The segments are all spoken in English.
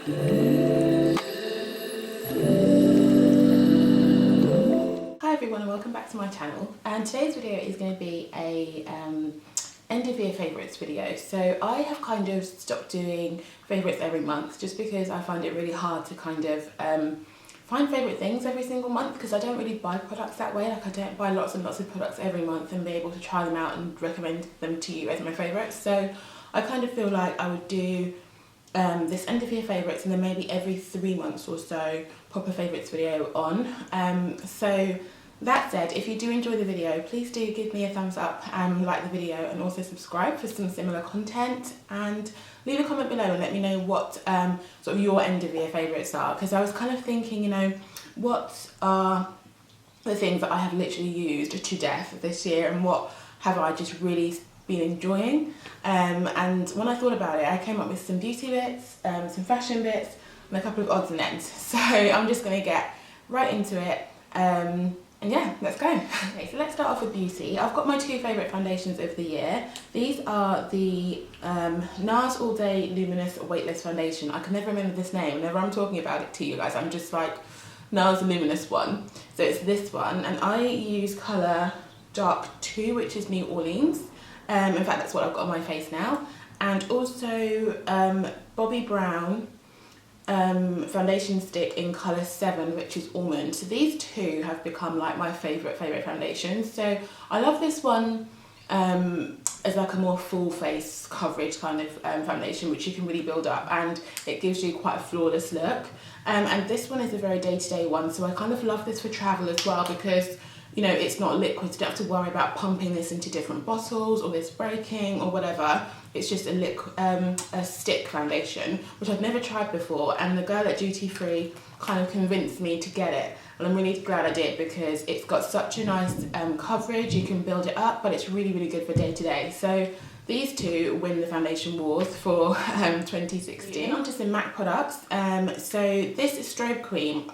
Hi everyone and welcome back to my channel, and today's video is going to be a end of year favourites video. So I have kind of stopped doing favourites every month just because I find it really hard to kind of find favourite things every single month, because I don't really buy products that way. Like, I don't buy lots and lots of products every month and be able to try them out and recommend them to you as my favourites. So I kind of feel like I would do this end of year favourites and then maybe every 3 months or so pop a favourites video on. So that said, if you do enjoy the video, please do give me a thumbs up and like the video, and also subscribe for some similar content, and leave a comment below and let me know what sort of your end of year favourites are, because I was kind of thinking, you know, what are the things that I have literally used to death this year and what have I just really been enjoying. And when I thought about it, I came up with some beauty bits, some fashion bits, and a couple of odds and ends. So I'm just going to get right into it. And yeah, let's go. Okay, so let's start off with beauty. I've got my 2 favourite foundations of the year. These are the NARS All Day Luminous Weightless Foundation. I can never remember this name. Whenever I'm talking about it to you guys, I'm just like, NARS Luminous one. So it's this one, and I use colour Dark 2, which is New Orleans. In fact, that's what I've got on my face now. And also Bobbi Brown foundation stick in colour 7, which is Almond. So these 2 have become like my favourite foundations. So I love this one as like a more full face coverage kind of foundation, which you can really build up, and it gives you quite a flawless look. And this one is a very day-to-day one, so I kind of love this for travel as well, because you know, it's not liquid, so you don't have to worry about pumping this into different bottles or this breaking or whatever. It's just a stick foundation, which I've never tried before, and the girl at Duty Free kind of convinced me to get it, and I'm really glad I did, because it's got such a nice coverage. You can build it up, but it's really, really good for day to day. So these 2 win the foundation wars for 2016. On to some MAC products. So this is strobe cream.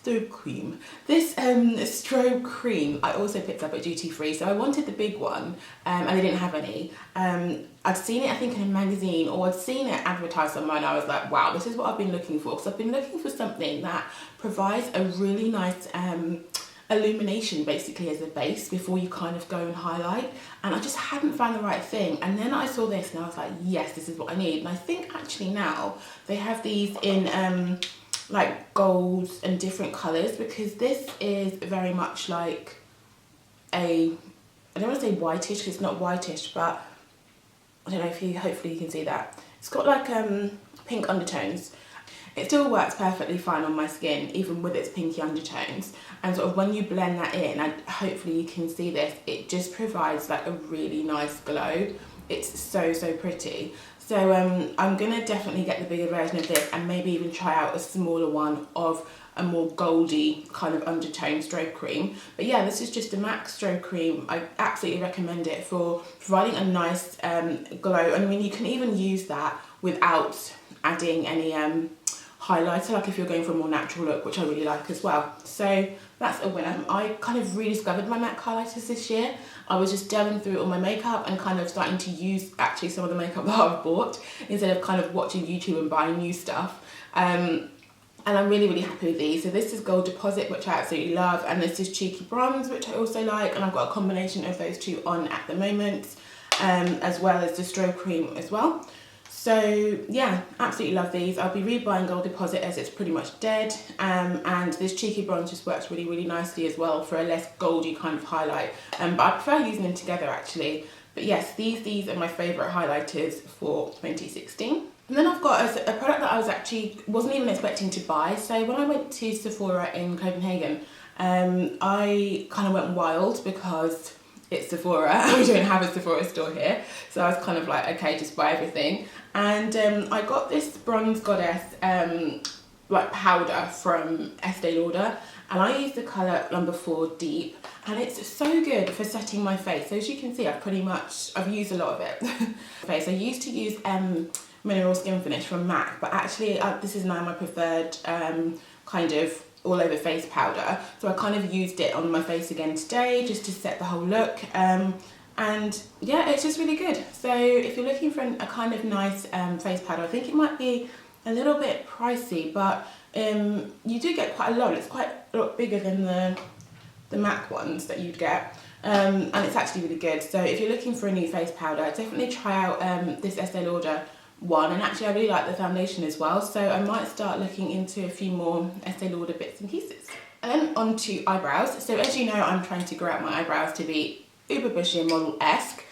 Strobe cream. This strobe cream I also picked up at Duty Free. So I wanted the big one, and they didn't have any. I'd seen it, I think, in a magazine, or I'd seen it advertised somewhere, and I was like, wow, this is what I've been looking for. Because I've been looking for something that provides a really nice illumination basically as a base before you kind of go and highlight, and I just hadn't found the right thing. And then I saw this and I was like, yes, this is what I need. And I think actually now they have these in like golds and different colours, because this is very much like a, I don't want to say whitish because it's not whitish, but I don't know if you, hopefully you can see that. It's got like pink undertones. It still works perfectly fine on my skin, even with its pinky undertones. And sort of when you blend that in, and hopefully you can see this, it just provides like a really nice glow. It's so, so pretty. So I'm going to definitely get the bigger version of this, and maybe even try out a smaller one of a more goldy kind of undertone strobe cream. But yeah, this is just a MAC strobe cream. I absolutely recommend it for providing a nice glow. I mean, you can even use that without adding any highlighter, like if you're going for a more natural look, which I really like as well. So that's a winner. I kind of rediscovered my MAC highlighters this year. I was just delving through all my makeup and kind of starting to use actually some of the makeup that I've bought, instead of kind of watching YouTube and buying new stuff. And I'm really, really happy with these. So this is Gold Deposit, which I absolutely love, and this is Cheeky Bronze, which I also like, and I've got a combination of those 2 on at the moment, as well as the strobe cream as well. So yeah, absolutely love these. I'll be rebuying Gold Deposit as it's pretty much dead, and this Cheeky Bronze just works really, really nicely as well for a less goldy kind of highlight. But I prefer using them together actually. But yes, these are my favourite highlighters for 2016. And then I've got a product that I wasn't even expecting to buy. So when I went to Sephora in Copenhagen, I kind of went wild because it's Sephora. We don't have a Sephora store here. So I was kind of like, okay, just buy everything. And I got this Bronze Goddess like powder from Estee Lauder, and I use the colour number 4 Deep, and it's so good for setting my face. So as you can see, I've used a lot of it. Face. I used to use Mineral Skin Finish from MAC, but actually this is now my preferred kind of all over face powder. So I kind of used it on my face again today just to set the whole look. and yeah, it's just really good. So if you're looking for a kind of nice face powder, I think it might be a little bit pricey, but you do get quite a lot. It's quite a lot bigger than the MAC ones that you'd get, and it's actually really good. So if you're looking for a new face powder, definitely try out this Estee Lauder one, and actually I really like the foundation as well, so I might start looking into a few more Estee Lauder bits and pieces. And then on to eyebrows. So as you know, I'm trying to grow out my eyebrows to be uber bushy and model-esque.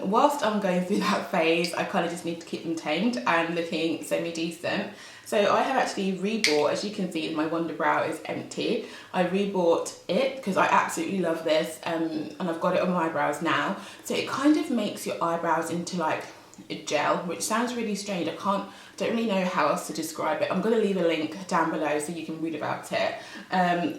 Whilst I'm going through that phase, I kind of just need to keep them tamed and looking semi-decent. So I have actually rebought, as you can see, my Wonder Brow is empty. I rebought it because I absolutely love this, and I've got it on my eyebrows now. So it kind of makes your eyebrows into like a gel, which sounds really strange. Don't really know how else to describe it. I'm going to leave a link down below so you can read about it.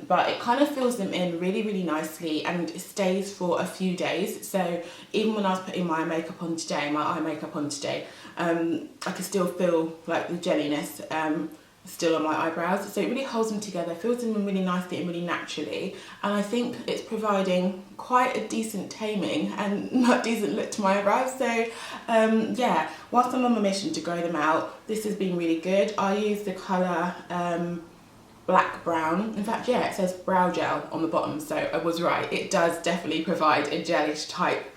But it kind of fills them in really, really nicely, and it stays for a few days. So even when I was putting my eye makeup on today, I could still feel like the jelliness still on my eyebrows. So it really holds them together, fills them in really nicely and really naturally. And I think it's providing quite a decent taming and not decent look to my eyebrows. So yeah, whilst I'm on my mission to grow them out, this has been really good. I use the colour black brown. In fact, yeah, it says brow gel on the bottom, so I was right. It does definitely provide a gelish type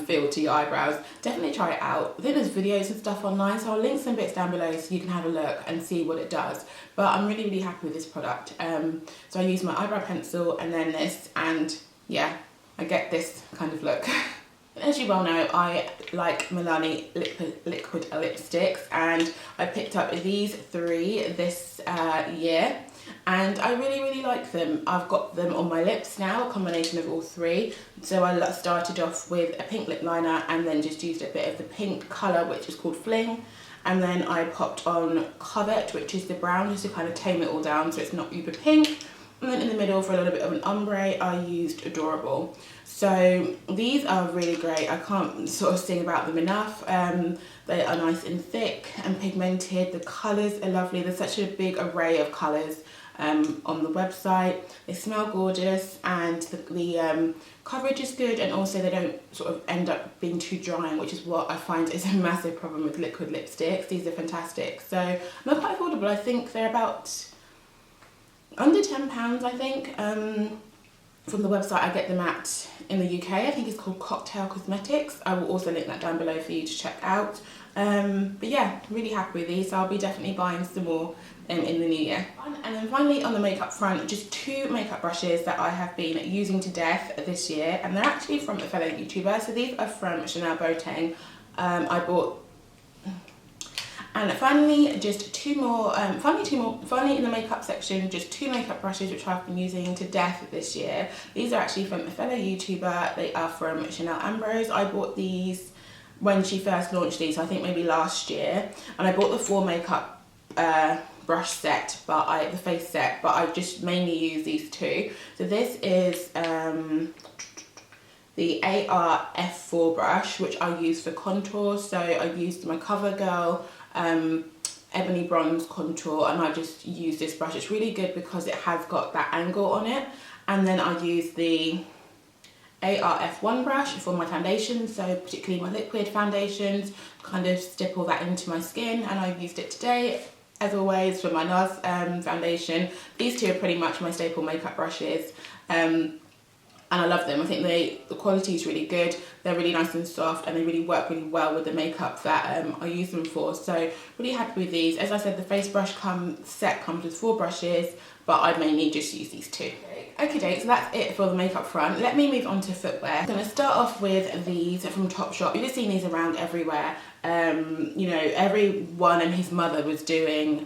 feel to your eyebrows. Definitely try it out. I think there's videos and stuff online, so I'll link some bits down below so you can have a look and see what it does. But I'm really, really happy with this product. So I use my eyebrow pencil and then this, and yeah, I get this kind of look. As you well know, I like Milani liquid lipsticks, and I picked up these three this year, and I really, really like them. I've got them on my lips now, a combination of all three. So I started off with a pink lip liner and then just used a bit of the pink colour, which is called Fling. And then I popped on Covet, which is the brown, just to kind of tame it all down so it's not uber pink. And then in the middle, for a little bit of an ombre, I used Adorable. So these are really great. I can't sort of sing about them enough. They are nice and thick and pigmented. The colours are lovely. There's such a big array of colours on the website. They smell gorgeous, and the coverage is good, and also they don't sort of end up being too drying, which is what I find is a massive problem with liquid lipsticks. These are fantastic. So they're quite affordable. I think they're about under £10, I think. From the website I get them at in the UK. I think it's called Cocktail Cosmetics. I will also link that down below for you to check out. But yeah, really happy with these. So I'll be definitely buying some more in the new year. And then finally on the makeup front, just two makeup brushes that I have been using to death this year, and they're actually from a fellow YouTuber. So these are from Chanel Boutique. I bought. And finally, just two more, finally in the makeup section, just two makeup brushes which I've been using to death this year. These are actually from a fellow YouTuber. They are from Chanel Ambrose. I bought these when she first launched these, I think maybe last year. And I bought the 4 makeup brush set, the face set, but I just mainly use these two. So this is the AR-F4 brush, which I use for contour. So I used my CoverGirl Ebony Bronze Contour, and I just use this brush. It's really good because it has got that angle on it. And then I use the AR-F1 brush for my foundation, so particularly my liquid foundations, kind of stipple that into my skin, and I've used it today, as always, for my NARS foundation. These two are pretty much my staple makeup brushes. And I love them. I think the quality is really good. They're really nice and soft, and they really work really well with the makeup that I use them for. So really happy with these. As I said, the face brush set comes with 4 brushes, but I mainly just use these 2. Okay, so that's it for the makeup front. Let me move on to footwear. I'm going to start off with these from Topshop. You've just seen these around everywhere. You know, everyone and his mother was doing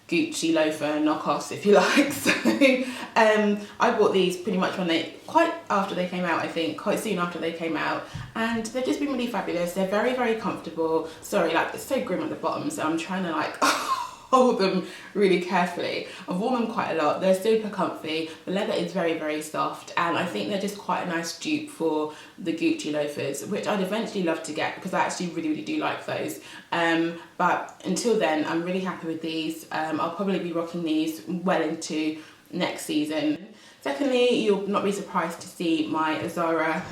Gucci loafer knockoffs, if you like. So I bought these pretty much quite after they came out, I think, quite soon after they came out, and they've just been really fabulous. They're very, very comfortable. Sorry, like, it's so grim at the bottom, so I'm trying to like hold them really carefully. I've worn them quite a lot. They're super comfy. The leather is very, very soft, and I think they're just quite a nice dupe for the Gucci loafers, which I'd eventually love to get because I actually really, really do like those. But until then, I'm really happy with these. I'll probably be rocking these well into next season. Secondly, you'll not be surprised to see my Zara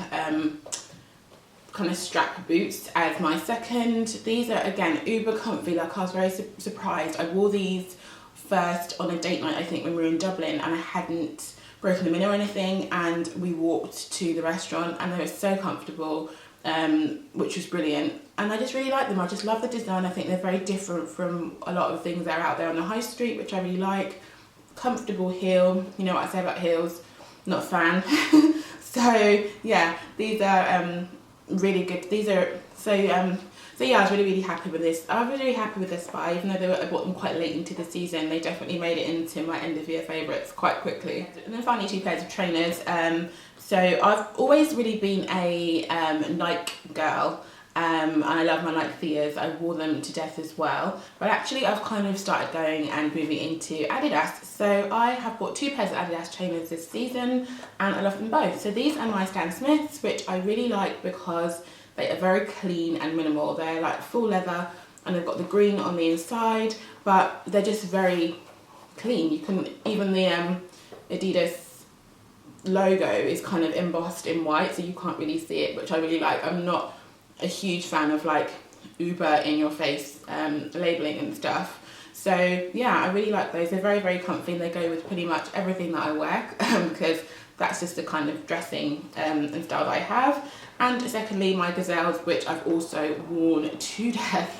kind of strap boots as my second. These are again uber comfy. Like, I was very surprised. I wore these first on a date night, I think, when we were in Dublin, and I hadn't broken them in or anything, and we walked to the restaurant and they were so comfortable, which was brilliant. And I just really like them. I just love the design. I think they're very different from a lot of things that are out there on the high street, which I really like. Comfortable heel, you know what I say about heels, not a fan. So yeah, these are really good. These are so yeah, I was really happy with this. I was really happy with this buy, even though I bought them quite late into the season. They definitely made it into my end of year favourites quite quickly. And then finally, 2 pairs of trainers. So I've always really been a Nike girl. And I love my Nike Theas. I wore them to death as well. But actually I've kind of started going and moving into Adidas. So I have bought 2 pairs of Adidas trainers this season and I love them both. So these are my Stan Smiths, which I really like because they are very clean and minimal. They're like full leather and they've got the green on the inside, but they're just very clean. You can, even the Adidas logo is kind of embossed in white, so you can't really see it, which I really like. I'm not a huge fan of like uber in your face labelling and stuff. So yeah, I really like those. They're very comfy and they go with pretty much everything that I wear because that's just the kind of dressing and style that I have. And secondly, my Gazelles, which I've also worn to death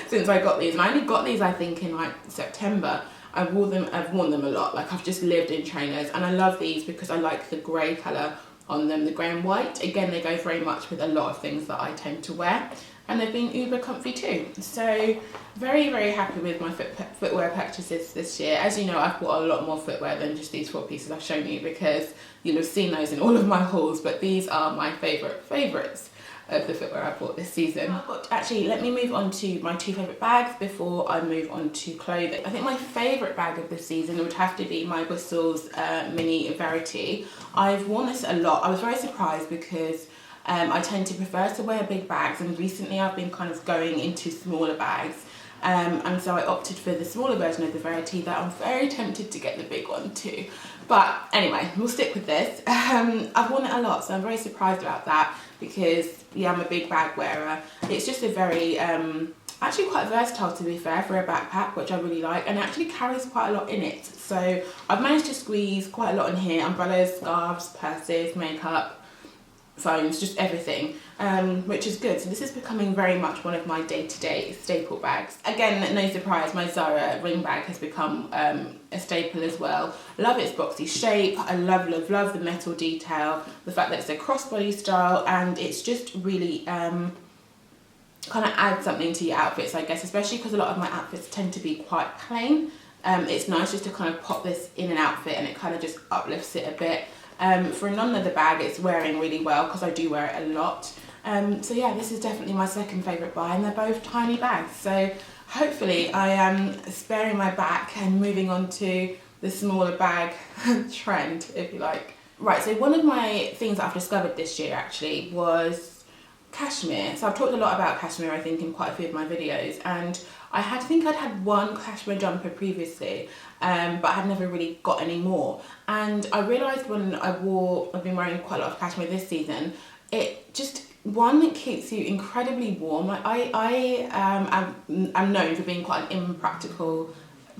since I got these. And I only got these, I think, in like September. I've worn them a lot. Like, I've just lived in trainers, and I love these because I like the grey colour on them, the grey and white. Again, they go very much with a lot of things that I tend to wear, and they've been uber comfy too. So very happy with my footwear purchases this year. As you know, I've bought a lot more footwear than just these 4 pieces I've shown you because you'll have seen those in all of my hauls, but these are my favourites of the footwear I bought this season. Actually, let me move on to my 2 favourite bags before I move on to clothing. I think my favourite bag of this season would have to be my Whistles Mini Verity. I've worn this a lot. I was very surprised because I tend to prefer to wear big bags, and recently I've been kind of going into smaller bags. And so I opted for the smaller version of the Verity, that I'm very tempted to get the big one too. But anyway, we'll stick with this. I've worn it a lot, so I'm very surprised about that because, yeah, I'm a big bag wearer. It's just a very, actually quite versatile, to be fair, for a backpack, which I really like, and it actually carries quite a lot in it. So I've managed to squeeze quite a lot in here: umbrellas, scarves, purses, makeup, phones, just everything, which is good. So this is becoming very much one of my day-to-day staple bags. Again, no surprise, my Zara ring bag has become a staple as well. Love its boxy shape. I love the metal detail, the fact that it's a crossbody style, and it's just really kind of adds something to your outfits, I guess, especially because a lot of my outfits tend to be quite plain. It's nice just to kind of pop this in an outfit and it kind of just uplifts it a bit. For a non-leather bag, it's wearing really well because I do wear it a lot. So yeah, this is definitely my second favourite buy, and they're both tiny bags. So hopefully I am sparing my back and moving on to the smaller bag trend, if you like. Right, so one of my things that I've discovered this year actually was Cashmere. So I've talked a lot about Cashmere, I think, in quite a few of my videos, and I think I'd had one Cashmere jumper previously, but I had never really got any more. And I realised when I've been wearing quite a lot of Cashmere this season, it just, one, it keeps you incredibly warm. Like, I'm known for being quite an impractical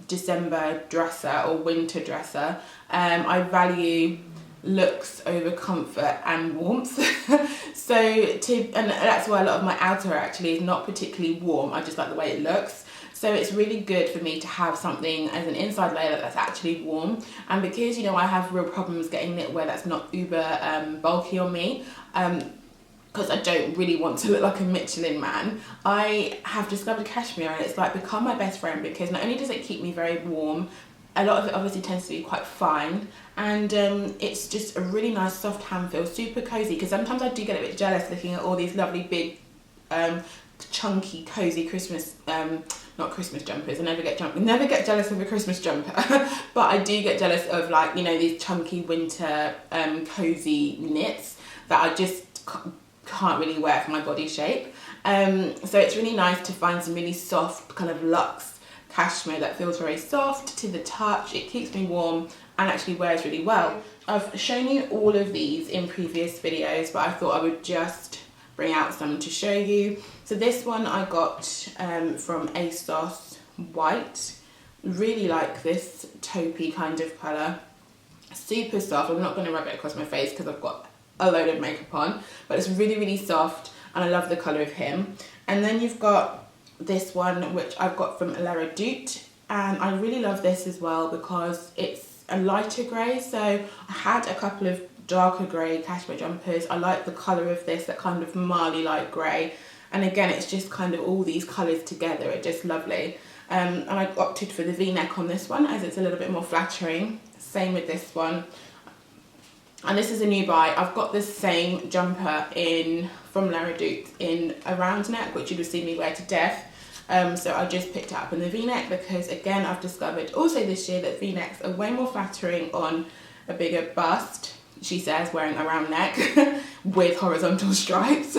December dresser or winter dresser. I value looks over comfort and warmth. And that's why a lot of my outerwear actually is not particularly warm. I just like the way it looks. So it's really good for me to have something as an inside layer that's actually warm. And because, you know, I have real problems getting knitwear that's not uber bulky on me, because I don't really want to look like a Michelin man, I have discovered Cashmere, and it's like become my best friend because not only does it keep me very warm, a lot of it obviously tends to be quite fine, and it's just a really nice soft hand feel, super cozy, because sometimes I do get a bit jealous looking at all these lovely big chunky cozy Christmas not Christmas jumpers. I never get jealous of a Christmas jumper but I do get jealous of, like, you know, these chunky winter cozy knits that I just can't really wear for my body shape. So it's really nice to find some really soft kind of luxe cashmere that feels very soft to the touch. It keeps me warm and actually wears really well. I've shown you all of these in previous videos, but I thought I would just bring out some to show you. So this one I got from ASOS White. Really like this taupey kind of colour. Super soft. I'm not going to rub it across my face because I've got a load of makeup on, but it's really, really soft and I love the colour of him. And then you've got this one which I've got from La Redoute, and I really love this as well because it's a lighter grey. So I had a couple of darker grey cashmere jumpers. I like the colour of this, that kind of Marley light grey, and again it's just kind of all these colours together, it's just lovely. And I opted for the V-neck on this one as it's a little bit more flattering. Same with this one. And this is a new buy. I've got this same jumper from La Redoute in a round neck, which you would see me wear to death. So I just picked it up in the V-neck because, again, I've discovered also this year that V-necks are way more flattering on a bigger bust, she says, wearing a round neck with horizontal stripes.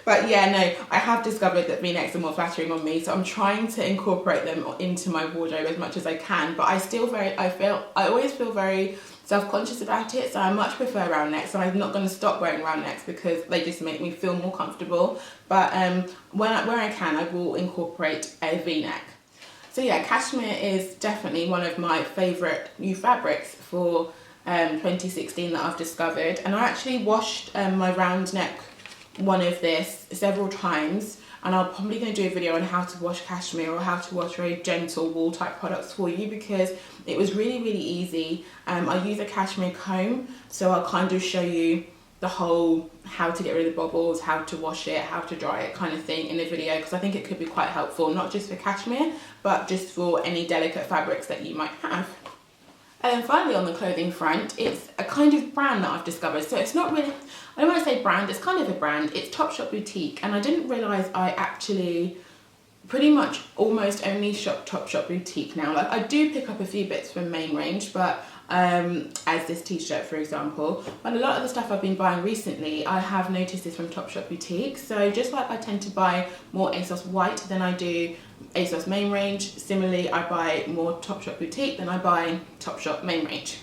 But yeah, no, I have discovered that V-necks are more flattering on me, so I'm trying to incorporate them into my wardrobe as much as I can. But I always feel very self-conscious about it, so I much prefer round necks, and I'm not going to stop wearing round necks because they just make me feel more comfortable. But where I can, I will incorporate a V-neck. So yeah, cashmere is definitely one of my favourite new fabrics for 2016 that I've discovered, and I actually washed my round neck one of this several times, and I'm probably going to do a video on how to wash cashmere or how to wash very gentle wool type products for you because it was really, really easy. I use a cashmere comb, so I'll kind of show you the whole how to get rid of the bubbles, how to wash it, how to dry it kind of thing in a video, because I think it could be quite helpful, not just for cashmere but just for any delicate fabrics that you might have. And finally, on the clothing front, it's a kind of brand that I've discovered. So it's not really, I don't want to say brand, it's kind of a brand. It's Topshop Boutique, and I didn't realise I actually pretty much almost only shop Topshop Boutique now. Like, I do pick up a few bits from main range, but as this t-shirt for example, but a lot of the stuff I've been buying recently I have noticed is from Topshop Boutique. So just like I tend to buy more ASOS White than I do ASOS main range, similarly I buy more Topshop Boutique than I buy Topshop main range.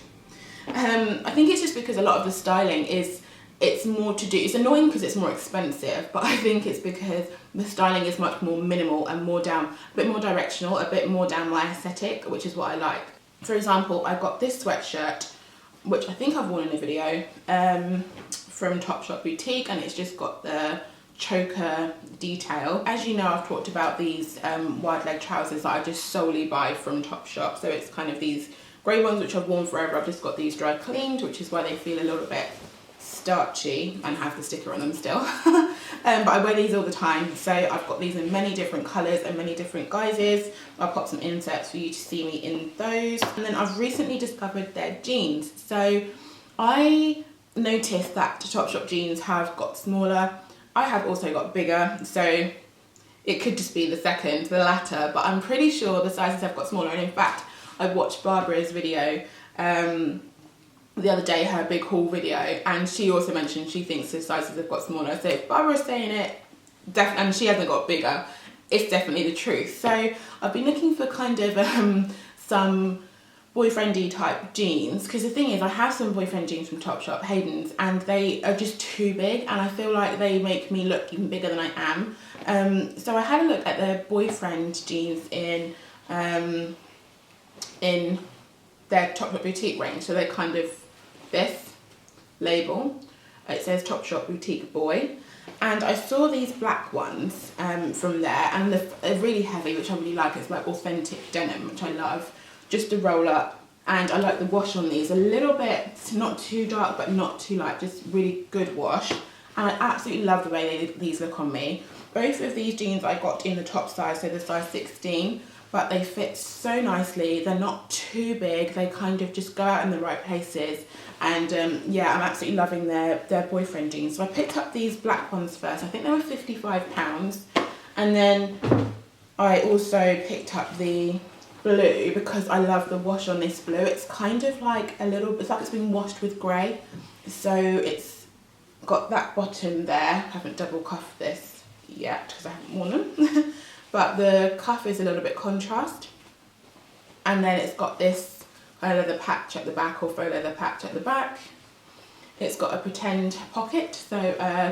I think it's just because a lot of the styling it's more to do, it's annoying because it's more expensive, but I think it's because the styling is much more minimal and more down, a bit more directional, a bit more down my aesthetic, which is what I like. For example, I got this sweatshirt, which I think I've worn in a video, from Topshop Boutique, and it's just got the choker detail. As you know, I've talked about these wide leg trousers that I just solely buy from Topshop. So it's kind of these grey ones which I've worn forever. I've just got these dry cleaned, which is why they feel a little bit starchy and have the sticker on them still. But I wear these all the time, so I've got these in many different colours and many different guises. I'll pop some inserts for you to see me in those. And then I've recently discovered their jeans. So I noticed that the Topshop jeans have got smaller. I have also got bigger, so it could just be the latter, but I'm pretty sure the sizes have got smaller. And in fact, I watched Barbara's video the other day, her big haul video, and she also mentioned she thinks the sizes have got smaller. So if Barbara's saying it, and she hasn't got bigger, it's definitely the truth. So I've been looking for kind of some boyfriendy type jeans, because the thing is I have some boyfriend jeans from Topshop, Hayden's, and they are just too big and I feel like they make me look even bigger than I am. So I had a look at their boyfriend jeans in their Topshop Boutique range. So they're kind of this label, it says Topshop Boutique Boy, and I saw these black ones from there, and they're really heavy, which I really like. It's like authentic denim, which I love, just a roll up, and I like the wash on these, a little bit, not too dark but not too light, just really good wash, and I absolutely love the way these look on me. Both of these jeans I got in the top size, so the size 16, but they fit so nicely. They're not too big, they kind of just go out in the right places, and yeah, I'm absolutely loving their boyfriend jeans. So I picked up these black ones first. I think they were £55, and then I also picked up the blue because I love the wash on this blue. It's kind of like it's like it's been washed with grey, so it's got that bottom there. I haven't double cuffed this yet because I haven't worn them. but the cuff is a little bit contrast. And then it's got this leather patch at the back, or faux leather patch at the back. It's got a pretend pocket, so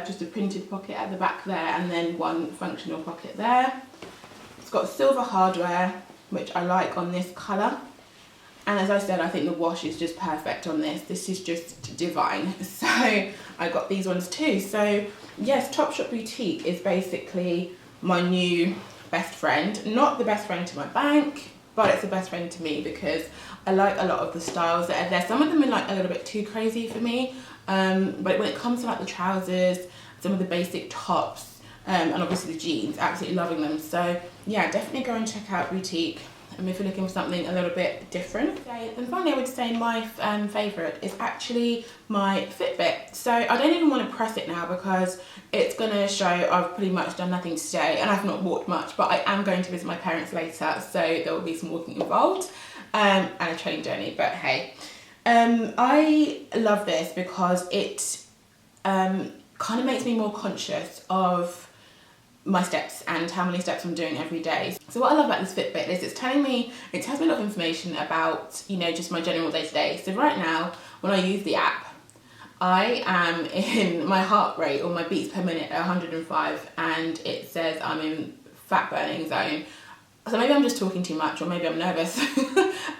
just a printed pocket at the back there, and then one functional pocket there. It's got silver hardware, which I like on this colour. And as I said, I think the wash is just perfect on this. This is just divine. So I got these ones too. So yes, Topshop Boutique is basically my new best friend. Not the best friend to my bank, but it's the best friend to me because I like a lot of the styles that are there. Some of them are like a little bit too crazy for me. But when it comes to like the trousers, some of the basic tops, and obviously the jeans, absolutely loving them. So yeah, definitely go and check out Boutique. If you're looking for something a little bit different. And finally, I would say my favourite is actually my Fitbit. So I don't even want to press it now because it's going to show I've pretty much done nothing today, and I've not walked much, but I am going to visit my parents later, so there will be some walking involved, and a train journey, but hey. I love this because it kind of makes me more conscious of my steps and how many steps I'm doing every day. So what I love about this Fitbit is it tells me a lot of information about, you know, just my general day-to-day. So right now, when I use the app, I am in my heart rate, or my beats per minute, at 105, and it says I'm in fat burning zone. So maybe I'm just talking too much, or maybe I'm nervous.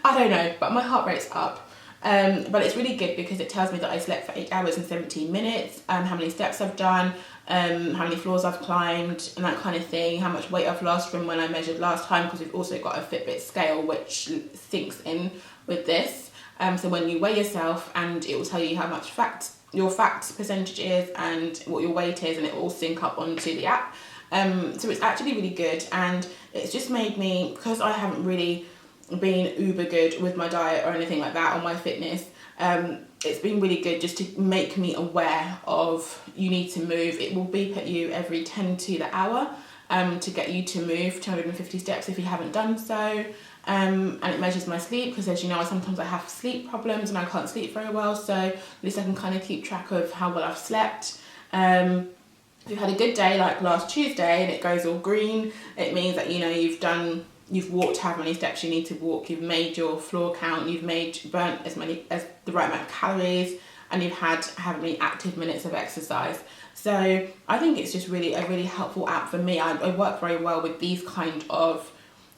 I don't know, but my heart rate's up. But it's really good because it tells me that I slept for 8 hours and 17 minutes, how many steps I've done, how many floors I've climbed, and that kind of thing, how much weight I've lost from when I measured last time, because we've also got a Fitbit scale which syncs in with this. So when you weigh yourself, and it will tell you how much your fat percentage is and what your weight is, and it will all sync up onto the app. So it's actually really good, and it's just made me, because I haven't really been uber good with my diet or anything like that, or my fitness, it's been really good just to make me aware of you need to move. It will beep at you every 10 to the hour to get you to move 250 steps if you haven't done so. And it measures my sleep, because as you know, sometimes I have sleep problems and I can't sleep very well, so at least I can kind of keep track of how well I've slept. If you've had a good day like last Tuesday and it goes all green, it means that, you know, you've walked how many steps you need to walk, you've made your floor count, you've burnt as the right amount of calories, and you've had how many active minutes of exercise. So I think it's just really a really helpful app for me. I work very well with these kind of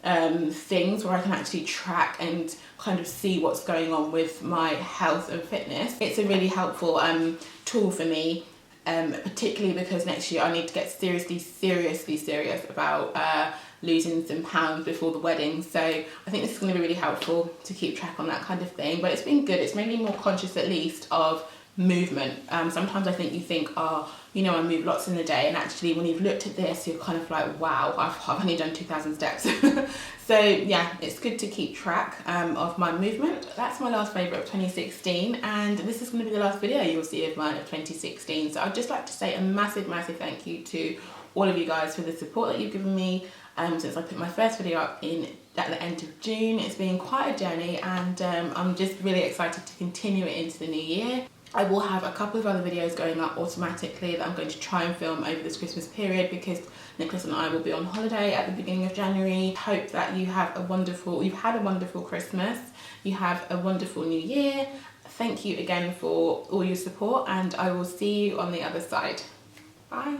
things where I can actually track and kind of see what's going on with my health and fitness. It's a really helpful tool for me, particularly because next year I need to get seriously serious about losing some pounds before the wedding. So I think this is going to be really helpful to keep track on that kind of thing. But it's been good. It's made me more conscious, at least, of movement. Sometimes I think you think, oh, you know, I move lots in the day, and actually when you've looked at this, you're kind of like, wow, I've only done 2,000 steps. So yeah, it's good to keep track of my movement. That's my last favourite of 2016, and this is going to be the last video you'll see of mine of 2016. So I'd just like to say a massive thank you to all of you guys for the support that you've given me since I put my first video up at the end of June. It's been quite a journey, and I'm just really excited to continue it into the new year. I will have a couple of other videos going up automatically that I'm going to try and film over this Christmas period, because Nicholas and I will be on holiday at the beginning of January. Hope that you've had a wonderful Christmas, you have a wonderful new year. Thank you again for all your support, and I will see you on the other side. Bye.